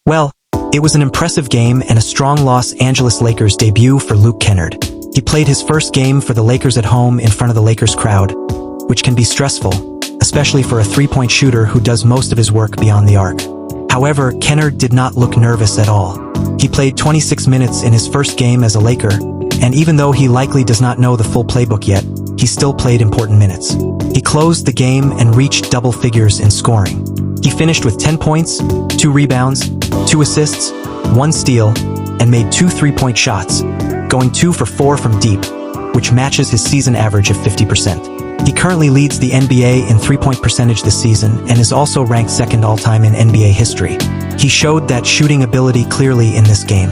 Well, it was an impressive game and a strong Los Angeles Lakers debut for Luke Kennard. He played his first game for the Lakers at home in front of the Lakers crowd, which can be stressful, especially for a three-point shooter who does most of his work beyond the arc. However, Kennard did not look nervous at all. He played 26 minutes in his first game as a Laker, and even though he likely does not know the full playbook yet, he still played important minutes. He closed the game and reached double figures in scoring. He finished with 10 points, 2 rebounds, 2 assists, 1 steal, and made 2 three-point shots, going 2 for 4 from deep, which matches his season average of 50%. He currently leads the NBA in three-point percentage this season and is also ranked second all-time in NBA history. He showed that shooting ability clearly in this game.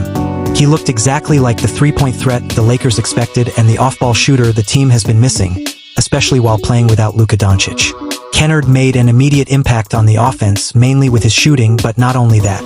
He looked exactly like the three-point threat the Lakers expected and the off-ball shooter the team has been missing, especially while playing without Luka Doncic. Kennard made an immediate impact on the offense, mainly with his shooting, but not only that.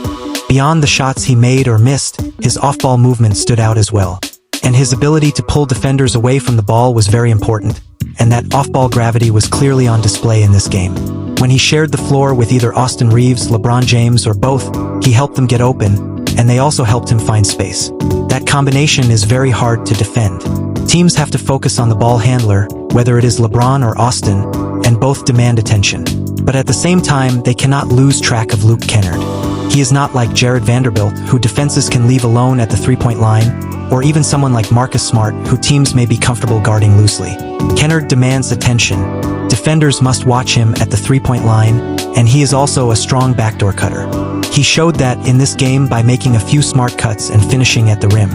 Beyond the shots he made or missed, his off-ball movement stood out as well. And his ability to pull defenders away from the ball was very important, and that off-ball gravity was clearly on display in this game. When he shared the floor with either Austin Reeves, LeBron James, or both, he helped them get open, and they also helped him find space. That combination is very hard to defend. Teams have to focus on the ball handler, whether it is LeBron or Austin, and both demand attention. But at the same time, they cannot lose track of Luke Kennard. He is not like Jared Vanderbilt, who defenses can leave alone at the three-point line, or even someone like Marcus Smart, who teams may be comfortable guarding loosely. Kennard demands attention. Defenders must watch him at the three-point line, and he is also a strong backdoor cutter. He showed that in this game by making a few smart cuts and finishing at the rim.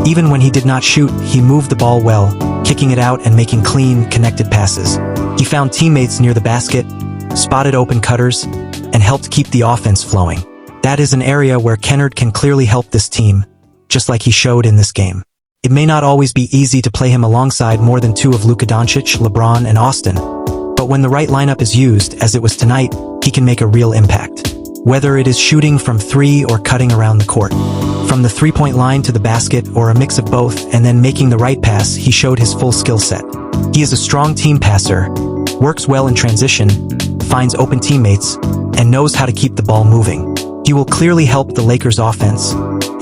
Even when he did not shoot, he moved the ball well, kicking it out and making clean, connected passes. He found teammates near the basket, spotted open cutters, and helped keep the offense flowing. That is an area where Kennard can clearly help this team, just like he showed in this game. It may not always be easy to play him alongside more than 2 of Luka Doncic, LeBron, and Austin, but when the right lineup is used, as it was tonight, he can make a real impact. Whether it is shooting from 3 or cutting around the court. From the three-point line to the basket or a mix of both and then making the right pass, he showed his full skill set. He is a strong team passer, works well in transition, finds open teammates, and knows how to keep the ball moving. He will clearly help the Lakers' offense,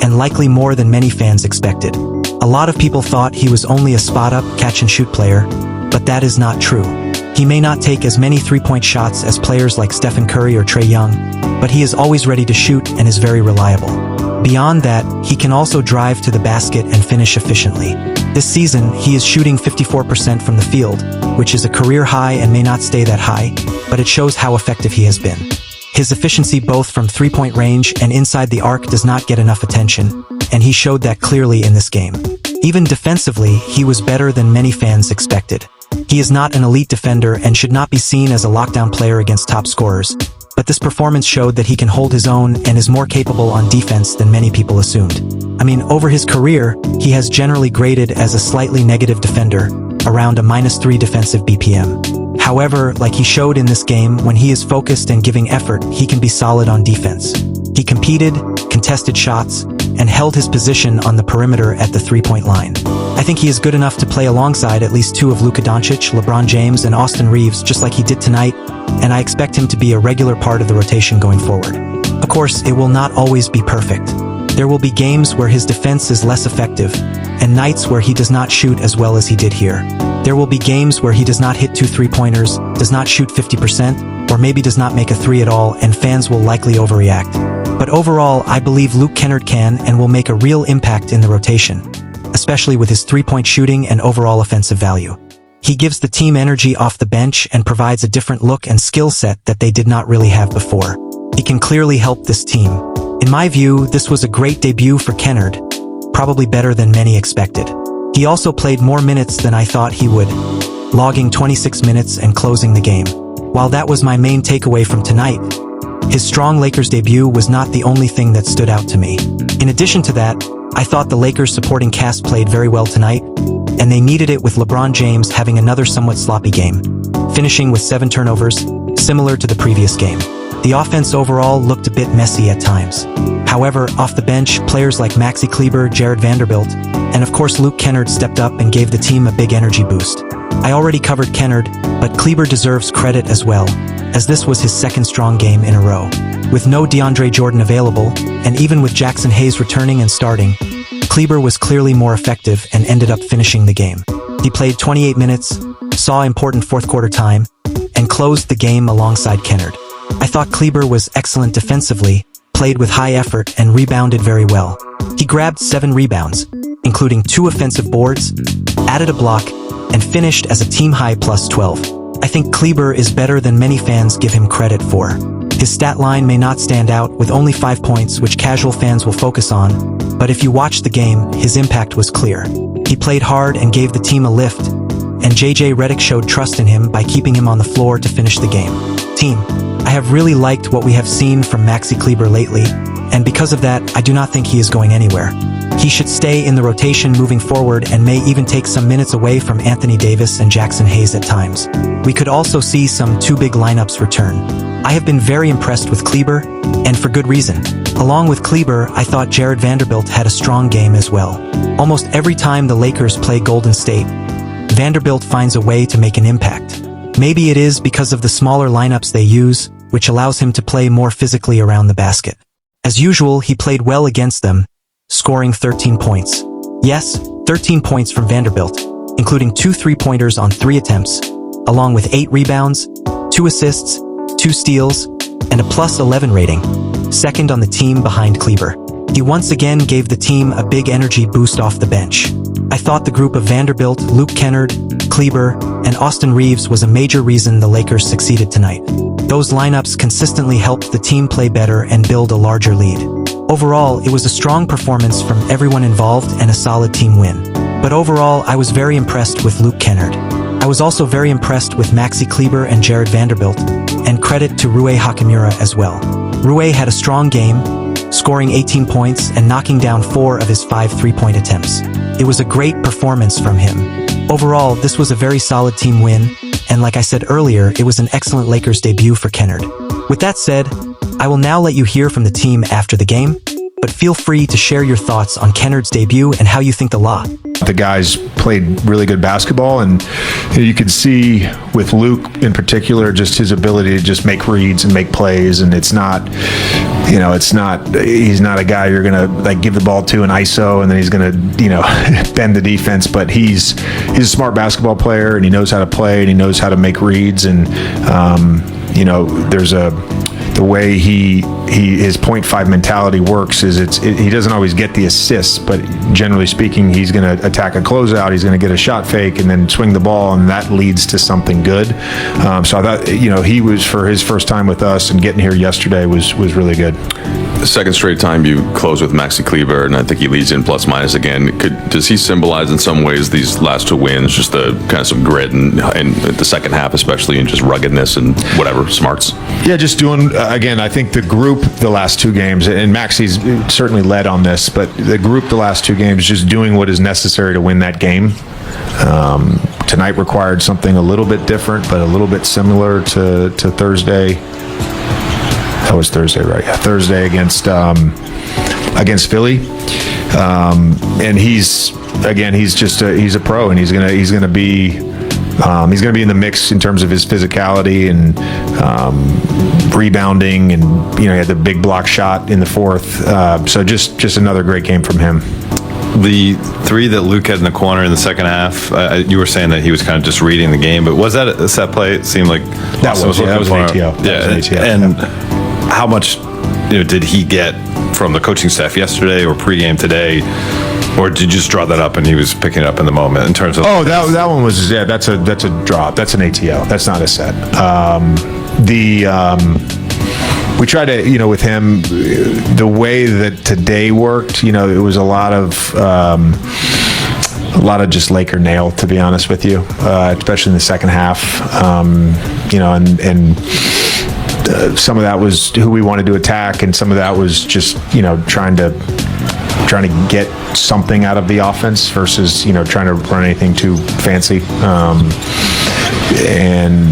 and likely more than many fans expected. A lot of people thought he was only a spot-up, catch-and-shoot player, but that is not true. He may not take as many three-point shots as players like Stephen Curry or Trae Young, but he is always ready to shoot and is very reliable. Beyond that, he can also drive to the basket and finish efficiently. This season, he is shooting 54% from the field, which is a career high and may not stay that high, but it shows how effective he has been. His efficiency both from three-point range and inside the arc does not get enough attention, and he showed that clearly in this game. Even defensively, he was better than many fans expected. He is not an elite defender and should not be seen as a lockdown player against top scorers, but this performance showed that he can hold his own and is more capable on defense than many people assumed. Over his career, he has generally graded as a slightly negative defender, around a -3 defensive BPM. However, like he showed in this game, when he is focused and giving effort, he can be solid on defense. He competed, contested shots, and held his position on the perimeter at the three-point line. I think he is good enough to play alongside at least 2 of Luka Doncic, LeBron James, and Austin Reeves, just like he did tonight, and I expect him to be a regular part of the rotation going forward. Of course, it will not always be perfect. There will be games where his defense is less effective, and nights where he does not shoot as well as he did here. There will be games where he does not hit 2 three-pointers, does not shoot 50%, or maybe does not make a 3 at all, and fans will likely overreact. But overall, I believe Luke Kennard can and will make a real impact in the rotation, especially with his three-point shooting and overall offensive value. He gives the team energy off the bench and provides a different look and skill set that they did not really have before. He can clearly help this team. In my view, this was a great debut for Kennard, probably better than many expected. He also played more minutes than I thought he would, logging 26 minutes and closing the game. While that was my main takeaway from tonight, his strong Lakers debut was not the only thing that stood out to me. In addition to that, I thought the Lakers supporting cast played very well tonight, and they needed it with LeBron James having another somewhat sloppy game, finishing with 7 turnovers, similar to the previous game. The offense overall looked a bit messy at times. However, off the bench, players like Maxi Kleber, Jared Vanderbilt, and of course Luke Kennard stepped up and gave the team a big energy boost. I already covered Kennard, but Kleber deserves credit as well. as this was his second strong game in a row. With no DeAndre Jordan available, and even with Jackson Hayes returning and starting, Kleber was clearly more effective and ended up finishing the game. He played 28 minutes, saw important fourth-quarter time, and closed the game alongside Kennard. I thought Kleber was excellent defensively, played with high effort, and rebounded very well. He grabbed 7 rebounds, including 2 offensive boards, added a block, and finished as a team-high plus 12. I think Kleber is better than many fans give him credit for. His stat line may not stand out with only 5 points, which casual fans will focus on, but if you watch the game, his impact was clear. He played hard and gave the team a lift, and JJ Redick showed trust in him by keeping him on the floor to finish the game. Team, I have really liked what we have seen from Maxi Kleber lately, and because of that, I do not think he is going anywhere. He should stay in the rotation moving forward and may even take some minutes away from Anthony Davis and Jackson Hayes at times. We could also see some 2 big lineups return. I have been very impressed with Kleber, and for good reason. Along with Kleber, I thought Jared Vanderbilt had a strong game as well. Almost every time the Lakers play Golden State, Vanderbilt finds a way to make an impact. Maybe it is because of the smaller lineups they use, which allows him to play more physically around the basket. As usual, he played well against them, scoring 13 points. Yes, 13 points from Vanderbilt, including 2 3-pointers on 3 attempts, along with 8 rebounds, 2 assists, 2 steals, and a plus 11 rating, second on the team behind Kleber. He once again gave the team a big energy boost off the bench. I thought the group of Vanderbilt, Luke Kennard, Kleber, and Austin Reeves was a major reason the Lakers succeeded tonight. Those lineups consistently helped the team play better and build a larger lead. Overall, it was a strong performance from everyone involved and a solid team win. But overall, I was very impressed with Luke Kennard. I was also very impressed with Maxi Kleber and Jared Vanderbilt, and credit to Rui Hachimura as well. Rui had a strong game, scoring 18 points and knocking down 4 of his 5 3-point attempts. It was a great performance from him. Overall, this was a very solid team win, and like I said earlier, it was an excellent Lakers debut for Kennard. With that said, I will now let you hear from the team after the game, but feel free to share your thoughts on Kennard's debut and how you think the law. The guys played really good basketball, and you could see with Luke in particular just his ability to just make reads and make plays, and he's not a guy you're gonna like give the ball to an ISO and then he's gonna bend the defense, but he's a smart basketball player and he knows how to play and he knows how to make reads, and there's the way his 0.5 mentality works is he doesn't always get the assists, but generally speaking, he's going to attack a closeout, he's going to get a shot fake and then swing the ball, and that leads to something good. So I thought, he was, for his first time with us and getting here yesterday was really good. The second straight time you close with Maxi Kleber, and I think he leads in plus minus again. Does he symbolize in some ways these last 2 wins, just the kind of some grit and the second half especially, and just ruggedness and whatever, smarts? Yeah, just doing, again, I think the group the last 2 games, and Maxi's certainly led on this, but the group the last 2 games just doing what is necessary to win that game. Tonight required something a little bit different, but a little bit similar to Thursday. That was Thursday, right? Yeah, Thursday against Philly, and he's a pro, and he's gonna be in the mix in terms of his physicality and rebounding, and he had the big block shot in the fourth. So just another great game from him. The 3 that Luke had in the corner in the second half, you were saying that he was kind of just reading the game, but was that a set play? It seemed like that was an ATO. And how much did he get from the coaching staff yesterday or pregame today, or did you just draw that up and he was picking it up in the moment in terms of? Oh, that one was that's a drop. That's an ATO. That's not a set. We tried to, with him, the way that today worked, it was a lot of just Laker nail, to be honest with you, especially in the second half, and some of that was who we wanted to attack, and some of that was just, trying to get something out of the offense versus, trying to run anything too fancy. And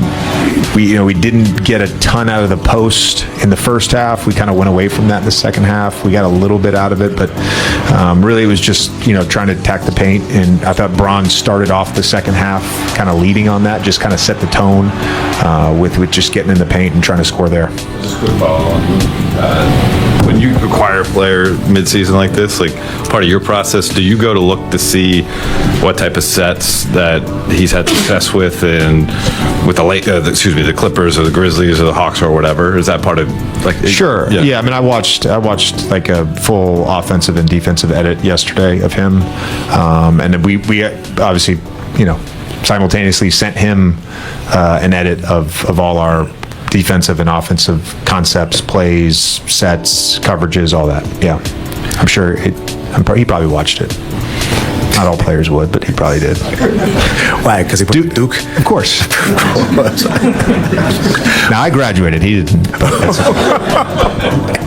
we didn't get a ton out of the post in the first half. We kind of went away from that in the second half. We got a little bit out of it, but really it was just, trying to attack the paint. And I thought Braun started off the second half kind of leading on that, just kind of set the tone with just getting in the paint and trying to score there. Just a quick follow on. When you acquire a player mid-season like this, like part of your process, do you go to look to see what type of sets that he's had success with, and with the Clippers or the Grizzlies or the Hawks or whatever? Is that part of Sure. Yeah. I mean, I watched like a full offensive and defensive edit yesterday of him, and then we obviously simultaneously sent him an edit of all our defensive and offensive concepts, plays, sets, coverages, all that. Yeah, I'm sure he probably watched it. Not all players would, but he probably did. Why? Because he put Duke? Of course. Now, I graduated. He didn't.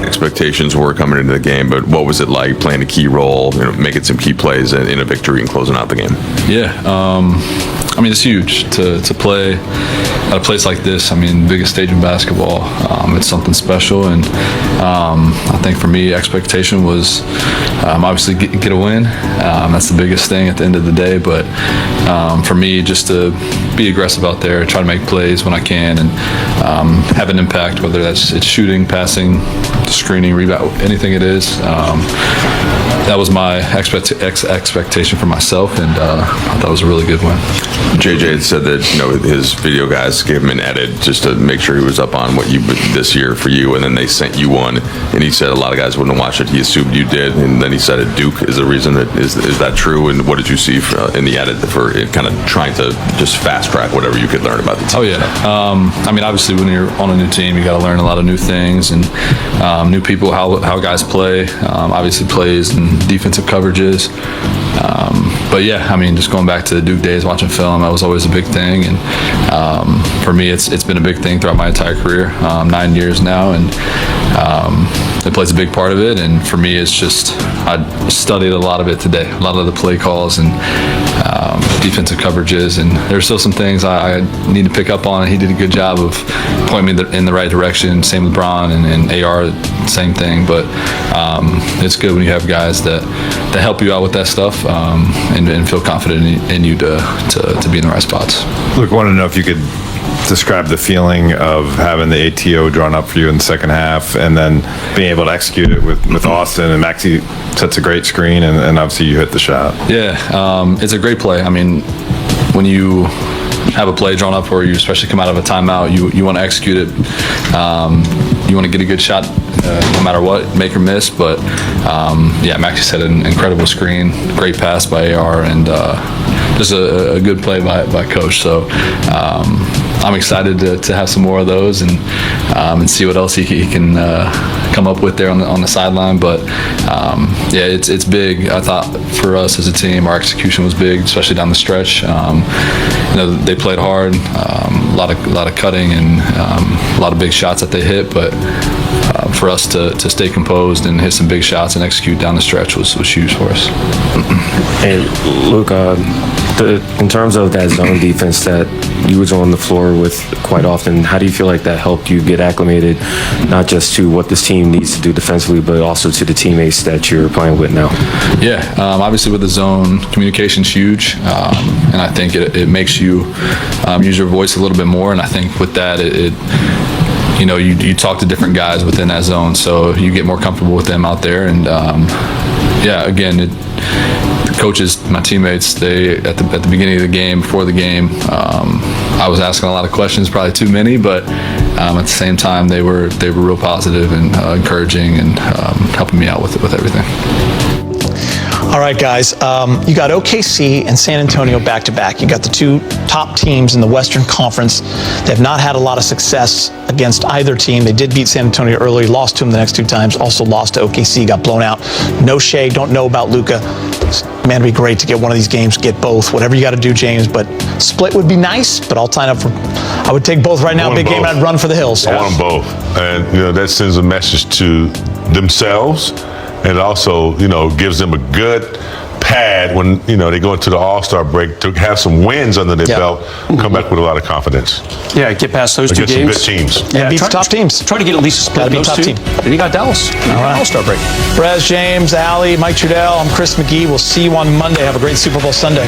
Expectations were coming into the game, but what was it like playing a key role, making some key plays in a victory and closing out the game? Yeah, I mean, it's huge to play at a place like this. I mean, biggest stage in basketball. It's something special, and I think for me, expectation was obviously get a win. That's the biggest thing at the end of the day. But for me, just to be aggressive out there, try to make plays when I can, and have an impact, whether it's shooting, passing, screening, rebound, anything it is. That was my expectation for myself, and I thought it was a really good win. JJ had said that his video guys gave him an edit just to make sure he was up on what you this year for you, and then they sent you one, and he said a lot of guys wouldn't watch it. He assumed you did, and then he said it. Duke is the reason. Is that true? And what did you see in the edit for kind of trying to just fast track whatever you could learn about the team? Oh yeah. I mean, obviously when you're on a new team, you got to learn a lot of new things and new people, how guys play, obviously plays and defensive coverages. But yeah, I mean, just going back to the Duke days, watching film, that was always a big thing. And for me, it's been a big thing throughout my entire career, 9 years now, and it plays a big part of it. And for me, it's just I studied a lot of it today, a lot of the play calls and defensive coverages. And there's still some things I need to pick up on. He did a good job of pointing me in the right direction. Same with LeBron and AR, same thing. But it's good when you have guys that help you out with that stuff and feel confident in you to be in the right spots. Look, I want to know if you could describe the feeling of having the ATO drawn up for you in the second half and then being able to execute it with Austin, and Maxey sets a great screen, and obviously you hit the shot. Yeah, it's a great play. I mean, when you have a play drawn up, or you especially come out of a timeout, you want to execute it. You want to get a good shot no matter what, make or miss. But yeah, Maxey set an incredible screen, great pass by AR, and just a good play by Coach. So I'm excited to have some more of those and see what else he can come up with there on the sideline. But yeah, it's big. I thought for us as a team, our execution was big, especially down the stretch. They played hard, a lot of cutting and a lot of big shots that they hit. But for us to stay composed and hit some big shots and execute down the stretch was huge for us. And Luke, in terms of that zone defense that you was on the floor with quite often, how do you feel like that helped you get acclimated, not just to what this team needs to do defensively, but also to the teammates that you're playing with now? Yeah, obviously with the zone, communication's huge, and I think it makes you use your voice a little bit more, and I think with that, you talk to different guys within that zone, so you get more comfortable with them out there. And yeah, again, the coaches, my teammates, they at the beginning of the game, before the game, I was asking a lot of questions, probably too many, but at the same time, they were real positive and encouraging and helping me out with everything. All right, guys, you got OKC and San Antonio back-to-back. You got the two top teams in the Western Conference. They have not had a lot of success against either team. They did beat San Antonio early, lost to them the next two times, also lost to OKC, got blown out. No Shea, don't know about Luka. Man, it'd be great to get one of these games, get both. Whatever you got to do, James, but split would be nice, but I'll sign up for, I would take both right now. Big game, I'd run for the hills. I want them both. And, that sends a message to themselves. And it also, gives them a good pad when they go into the All-Star break to have some wins under their belt, come back with a lot of confidence. Yeah, get past those two Against games. some good teams. And beat the top teams. Try to get at least a split Gotta of beat those top two. team. Then you got Dallas. All right. All-Star break. Brez, James, Allie, Mike Trudell, I'm Chris McGee. We'll see you on Monday. Have a great Super Bowl Sunday.